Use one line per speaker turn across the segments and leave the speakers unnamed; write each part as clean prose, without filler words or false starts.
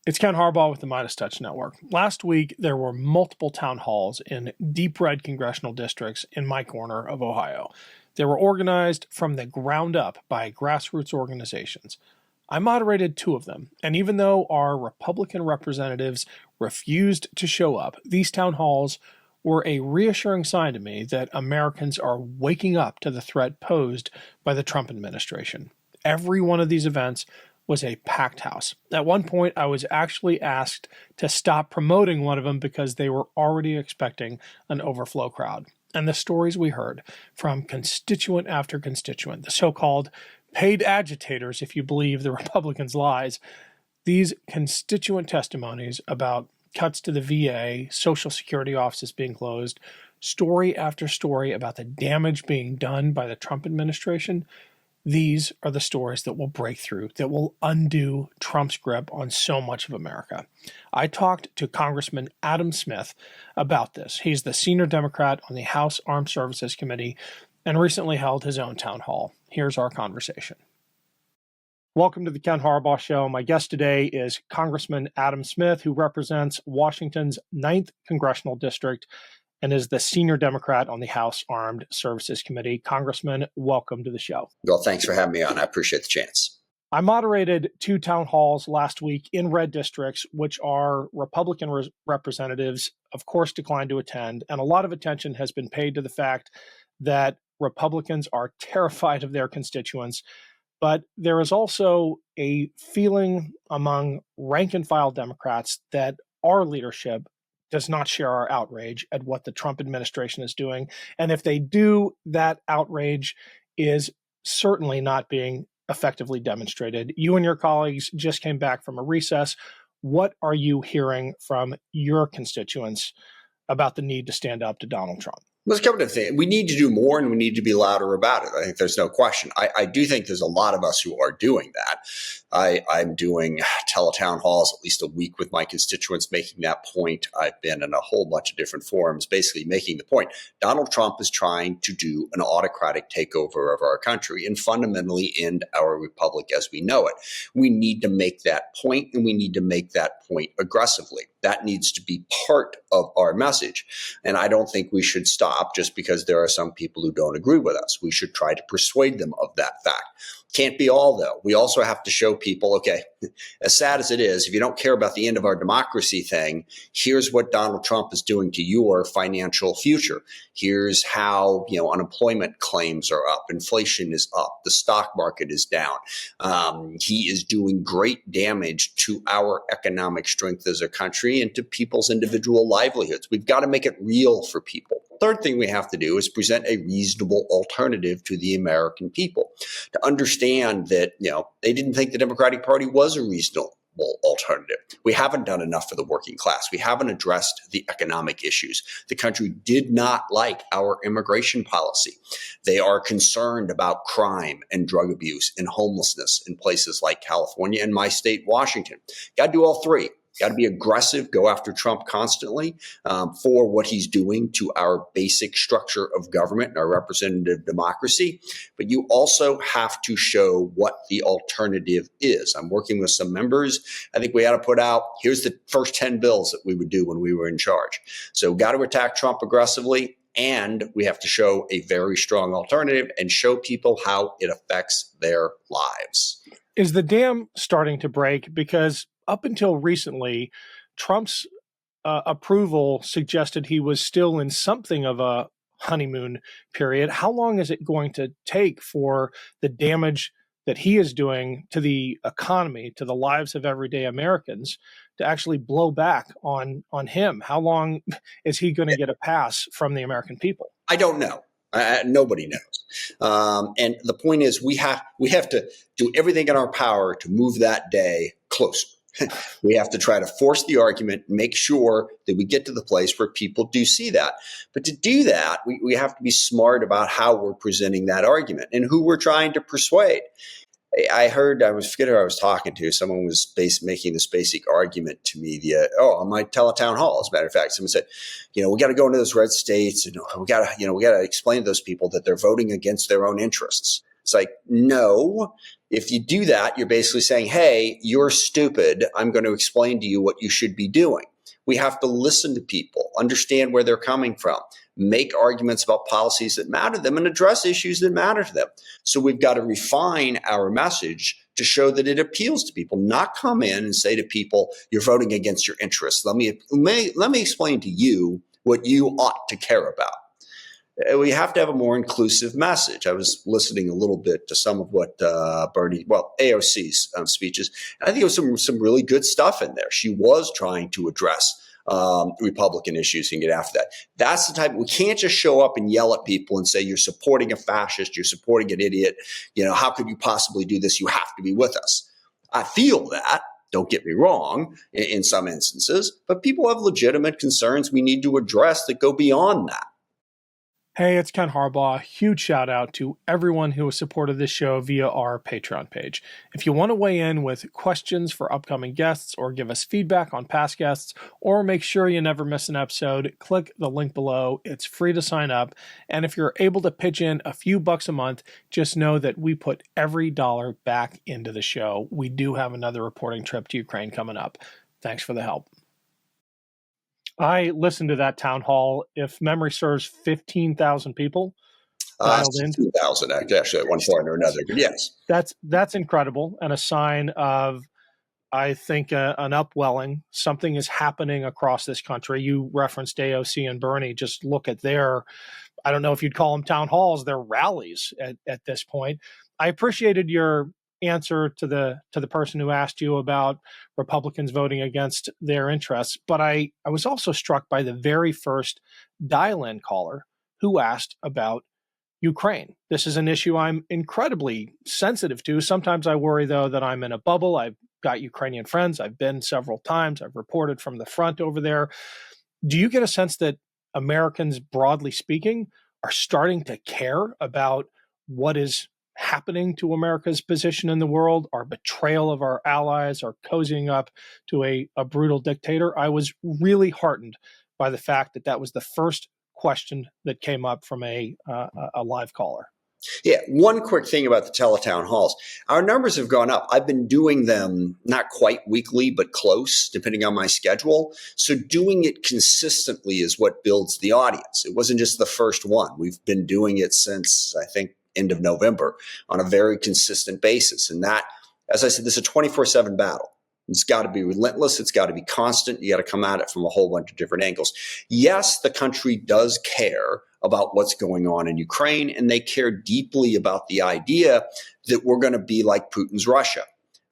It's Ken Harbaugh with the Midas Touch Network. Last week, there were multiple town halls in deep red congressional districts in my corner of Ohio. They were organized from the ground up by grassroots organizations. I moderated two of them, and even though our Republican representatives refused to show up, these town halls were a reassuring sign to me that Americans are waking up to the threat posed by the Trump administration. Every one of these events was a packed house. At one point, I was actually asked to stop promoting one of them because they were already expecting an overflow crowd. And the stories we heard from constituent after constituent, the so-called paid agitators, if you believe the Republicans' lies, these constituent testimonies about cuts to the VA, Social Security offices being closed, story after story about the damage being done by the Trump administration, these are the stories that will break through, that will undo Trump's grip on so much of America. I talked to Congressman Adam Smith about this. He's the senior Democrat on the House Armed Services Committee and recently held his own town hall. Here's our conversation. Welcome to the Ken Harbaugh Show. My guest today is Congressman Adam Smith, who represents Washington's 9th Congressional District and is the senior Democrat on the House Armed Services Committee. Congressman, welcome to the show.
Well, thanks for having me on. I appreciate the chance.
I moderated two town halls last week in red districts, which our Republican representatives, of course, declined to attend. And a lot of attention has been paid to the fact that Republicans are terrified of their constituents. But there is also a feeling among rank and file Democrats that our leadership does not share our outrage at what the Trump administration is doing. And if they do, that outrage is certainly not being effectively demonstrated. You and your colleagues just came back from a recess. What are you hearing from your constituents about the need to stand up to Donald Trump?
There's a couple of things. We need to do more and we need to be louder about it. I think there's no question. I do think there's a lot of us who are doing that. I'm doing teletown halls at least a week with my constituents making that point. I've been in a whole bunch of different forums basically making the point. Donald Trump is trying to do an autocratic takeover of our country and fundamentally end our republic as we know it. We need to make that point and we need to make that point aggressively. That needs to be part of our message. And I don't think we should stop just because there are some people who don't agree with us. We should try to persuade them of that fact. Can't be all, though. We also have to show people, okay, as sad as it is, if you don't care about the end of our democracy thing, here's what Donald Trump is doing to your financial future. Here's how, unemployment claims are up. Inflation is up. The stock market is down. He is doing great damage to our economic strength as a country and to people's individual livelihoods. We've got to make it real for people. Third thing we have to do is present a reasonable alternative to the American people to understand that, they didn't think the Democratic Party was a reasonable alternative. We haven't done enough for the working class. We haven't addressed the economic issues. The country did not like our immigration policy. They are concerned about crime and drug abuse and homelessness in places like California and my state, Washington. Got to do all three. Got to be aggressive, go after Trump constantly for what he's doing to our basic structure of government and our representative democracy. But you also have to show what the alternative is. I'm working with some members. I think we ought to put out, here's the first 10 bills that we would do when we were in charge. So got to attack Trump aggressively. And we have to show a very strong alternative and show people how it affects their lives.
Is the dam starting to break? Because up until recently, Trump's approval suggested he was still in something of a honeymoon period. How long is it going to take for the damage that he is doing to the economy, to the lives of everyday Americans, to actually blow back on him? How long is he going to get a pass from the American people?
I don't know. Nobody knows. And the point is we have to do everything in our power to move that day closer. We have to try to force the argument, make sure that we get to the place where people do see that. But to do that, we have to be smart about how we're presenting that argument and who we're trying to persuade. I forget who I was talking to. Someone was making this basic argument to me on my teletown hall. As a matter of fact, someone said, we got to go into those red states and we got to explain to those people that they're voting against their own interests. It's like, no, if you do that, you're basically saying, hey, you're stupid. I'm going to explain to you what you should be doing. We have to listen to people, understand where they're coming from, make arguments about policies that matter to them, and address issues that matter to them. So we've got to refine our message to show that it appeals to people, not come in and say to people, you're voting against your interests. Let me explain to you what you ought to care about. We have to have a more inclusive message. I was listening a little bit to some of what AOC's speeches, and I think there was some really good stuff in there. She was trying to address Republican issues and get after that. That's the type. We can't just show up and yell at people and say you're supporting a fascist, you're supporting an idiot. How could you possibly do this? You have to be with us. I feel that. Don't get me wrong in some instances, but people have legitimate concerns we need to address that go beyond that.
Hey, it's Ken Harbaugh. Huge shout out to everyone who has supported this show via our Patreon page. If you want to weigh in with questions for upcoming guests or give us feedback on past guests or make sure you never miss an episode, click the link below. It's free to sign up. And if you're able to pitch in a few bucks a month, just know that we put every dollar back into the show. We do have another reporting trip to Ukraine coming up. Thanks for the help. I listened to that town hall. If memory serves, 15,000 people dialed in.
16,000 actually at one point or another. But yes,
that's incredible and a sign of, I think, an upwelling. Something is happening across this country. You referenced AOC and Bernie. Just look at their, I don't know if you'd call them town halls, their rallies at this point. I appreciated your answer to the person who asked you about Republicans voting against their interests, but I was also struck by the very first dial-in caller who asked about Ukraine. This is an issue I'm incredibly sensitive to. Sometimes I worry, though, that I'm in a bubble. I've got Ukrainian friends. I've been several times. I've reported from the front over there. Do you get a sense that Americans, broadly speaking, are starting to care about what is happening to America's position in the world, our betrayal of our allies, our cozying up to a brutal dictator? I was really heartened by the fact that was the first question that came up from a live caller.
Yeah, one quick thing about the teletown halls. Our numbers have gone up. I've been doing them not quite weekly, but close, depending on my schedule. So doing it consistently is what builds the audience. It wasn't just the first one. We've been doing it since, I think, end of November on a very consistent basis. And that, as I said, this is a 24/7 battle. It's got to be relentless. It's got to be constant. You got to come at it from a whole bunch of different angles. Yes, the country does care about what's going on in Ukraine, and they care deeply about the idea that we're going to be like Putin's Russia.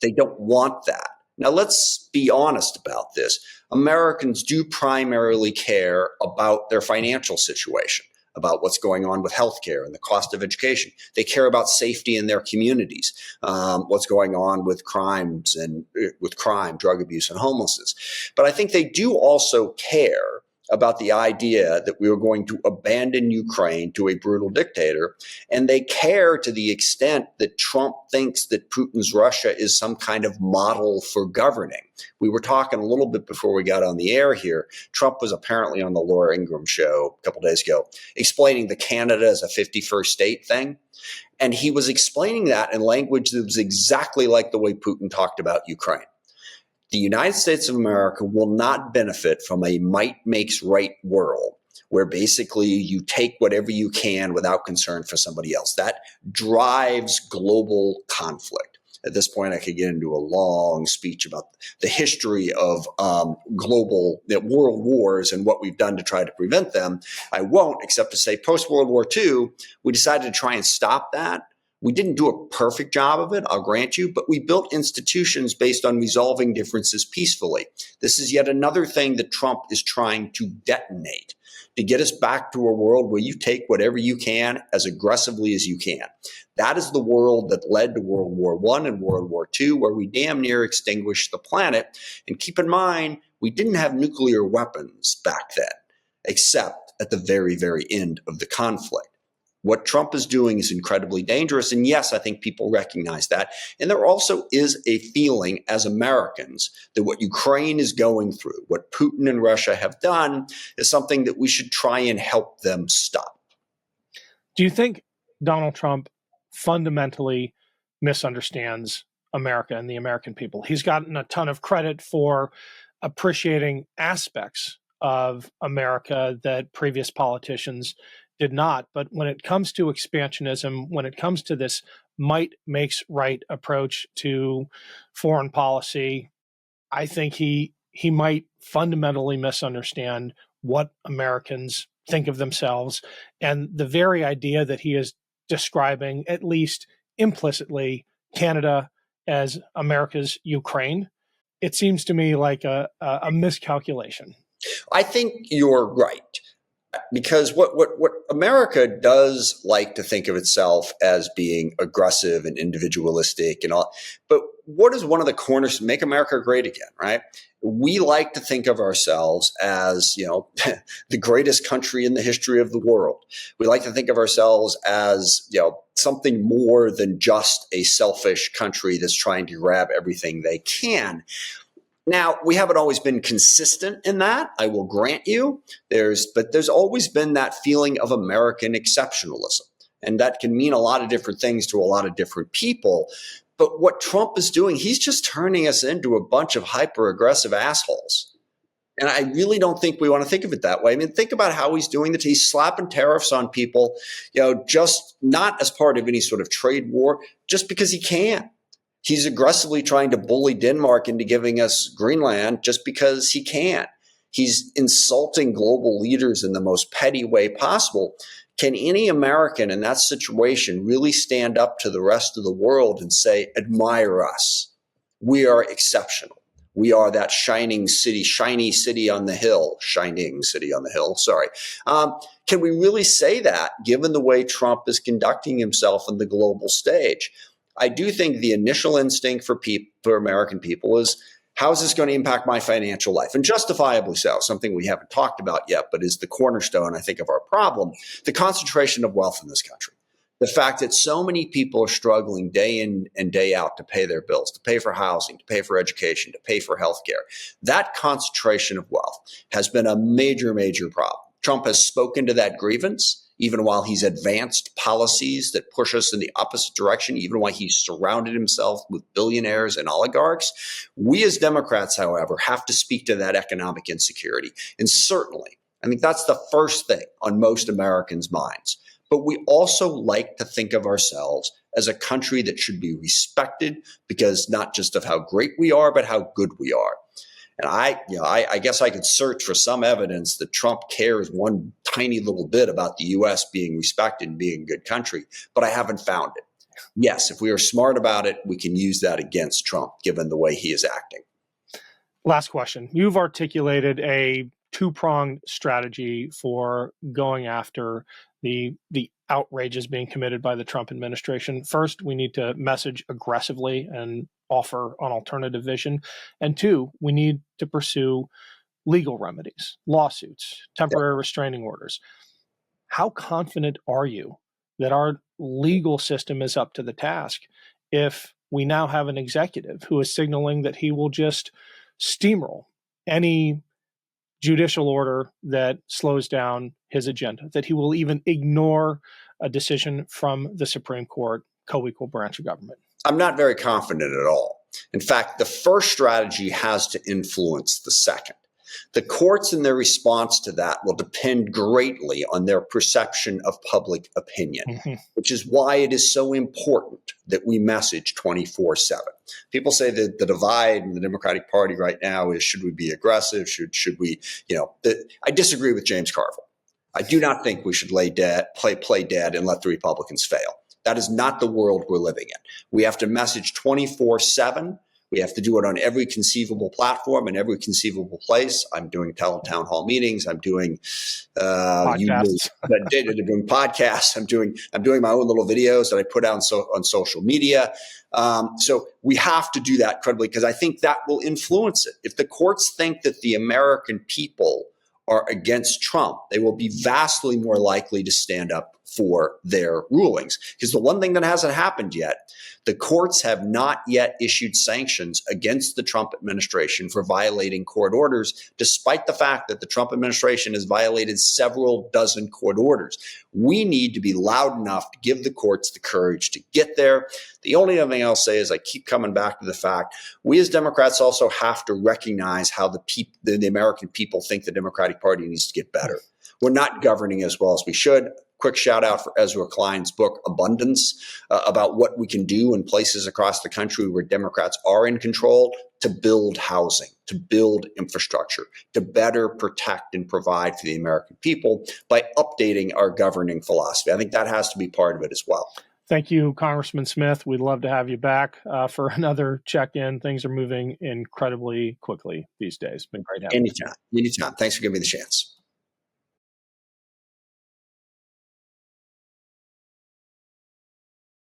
They don't want that. Now, let's be honest about this. Americans do primarily care about their financial situation, about what's going on with healthcare and the cost of education. They care about safety in their communities, what's going on with crime, drug abuse, and homelessness. But I think they do also care about the idea that we are going to abandon Ukraine to a brutal dictator. And they care to the extent that Trump thinks that Putin's Russia is some kind of model for governing. We were talking a little bit before we got on the air here. Trump was apparently on the Laura Ingraham show a couple days ago, explaining the Canada as a 51st state thing. And he was explaining that in language that was exactly like the way Putin talked about Ukraine. The United States of America will not benefit from a might makes right world where basically you take whatever you can without concern for somebody else. That drives global conflict. At this point, I could get into a long speech about the history of world wars and what we've done to try to prevent them. I won't, except to say post-World War II, we decided to try and stop that. We didn't do a perfect job of it, I'll grant you, but we built institutions based on resolving differences peacefully. This is yet another thing that Trump is trying to detonate, to get us back to a world where you take whatever you can as aggressively as you can. That is the world that led to World War I and World War II, where we damn near extinguished the planet. And keep in mind, we didn't have nuclear weapons back then, except at the very, very end of the conflict. What Trump is doing is incredibly dangerous. And yes, I think people recognize that. And there also is a feeling as Americans that what Ukraine is going through, what Putin and Russia have done, is something that we should try and help them stop.
Do you think Donald Trump fundamentally misunderstands America and the American people. He's gotten a ton of credit for appreciating aspects of America that previous politicians did not. But when it comes to expansionism, when it comes to this might makes right approach to foreign policy, I think he might fundamentally misunderstand what Americans think of themselves, and the very idea that he is describing, at least implicitly, Canada as America's Ukraine. It seems to me like a miscalculation.
I think you're right. Because what America does like to think of itself as being aggressive and individualistic and all, but what is one of the corners make America great again, right? We like to think of ourselves as, the greatest country in the history of the world. We like to think of ourselves as, something more than just a selfish country that's trying to grab everything they can. Now, we haven't always been consistent in that, I will grant you. But there's always been that feeling of American exceptionalism. And that can mean a lot of different things to a lot of different people. But what Trump is doing, he's just turning us into a bunch of hyper-aggressive assholes. And I really don't think we want to think of it that way. I mean, think about how he's doing that. He's slapping tariffs on people, just not as part of any sort of trade war, just because he can. He's aggressively trying to bully Denmark into giving us Greenland just because he can. He's insulting global leaders in the most petty way possible. Can any American in that situation really stand up to the rest of the world and say, admire us? We are exceptional. We are that shiny city on the hill. Sorry. Can we really say that given the way Trump is conducting himself on the global stage? I do think the initial instinct for American people is, how is this going to impact my financial life? And justifiably so, something we haven't talked about yet, but is the cornerstone, I think, of our problem, the concentration of wealth in this country. The fact that so many people are struggling day in and day out to pay their bills, to pay for housing, to pay for education, to pay for healthcare. That concentration of wealth has been a major, major problem. Trump has spoken to that grievance, even while he's advanced policies that push us in the opposite direction, even while he's surrounded himself with billionaires and oligarchs. We as Democrats, however, have to speak to that economic insecurity. And certainly, I think that's the first thing on most Americans' minds. But we also like to think of ourselves as a country that should be respected because not just of how great we are, but how good we are. And I guess I could search for some evidence that Trump cares one tiny little bit about the U.S. being respected and being a good country, but I haven't found it. Yes, if we are smart about it, we can use that against Trump, given the way he is acting.
Last question. You've articulated a two-pronged strategy for going after the outrages being committed by the Trump administration. First, we need to message aggressively and offer an alternative vision. And two, we need to pursue legal remedies, lawsuits, temporary restraining orders. How confident are you that our legal system is up to the task if we now have an executive who is signaling that he will just steamroll any judicial order that slows down his agenda, that he will even ignore a decision from the Supreme Court, co-equal branch of government?
I'm not very confident at all. In fact, the first strategy has to influence the second. The courts and their response to that will depend greatly on their perception of public opinion, which is why it is so important that we message 24/7. People say that the divide in the Democratic Party right now is, should we be aggressive? Should we, I disagree with James Carville. I do not think we should play dead and let the Republicans fail. That is not the world we're living in. We have to message 24/7. We have to do it on every conceivable platform in every conceivable place. I'm doing town hall meetings. I'm doing
podcasts.
Doing podcasts. I'm doing my own little videos that I put out on social media. So we have to do that credibly because I think that will influence it. If the courts think that the American people are against Trump, they will be vastly more likely to stand up for their rulings. Because the one thing that hasn't happened yet, the courts have not yet issued sanctions against the Trump administration for violating court orders, despite the fact that the Trump administration has violated several dozen court orders. We need to be loud enough to give the courts the courage to get there. The only other thing I'll say is I keep coming back to the fact we as Democrats also have to recognize how the American people think the Democratic Party needs to get better. We're not governing as well as we should. Quick shout out for Ezra Klein's book, Abundance, about what we can do in places across the country where Democrats are in control to build housing, to build infrastructure, to better protect and provide for the American people by updating our governing philosophy. I think that has to be part of it as well.
Thank you, Congressman Smith. We'd love to have you back for another check-in. Things are moving incredibly quickly these days. It's been great having you.
Anytime. Thanks for giving me the chance.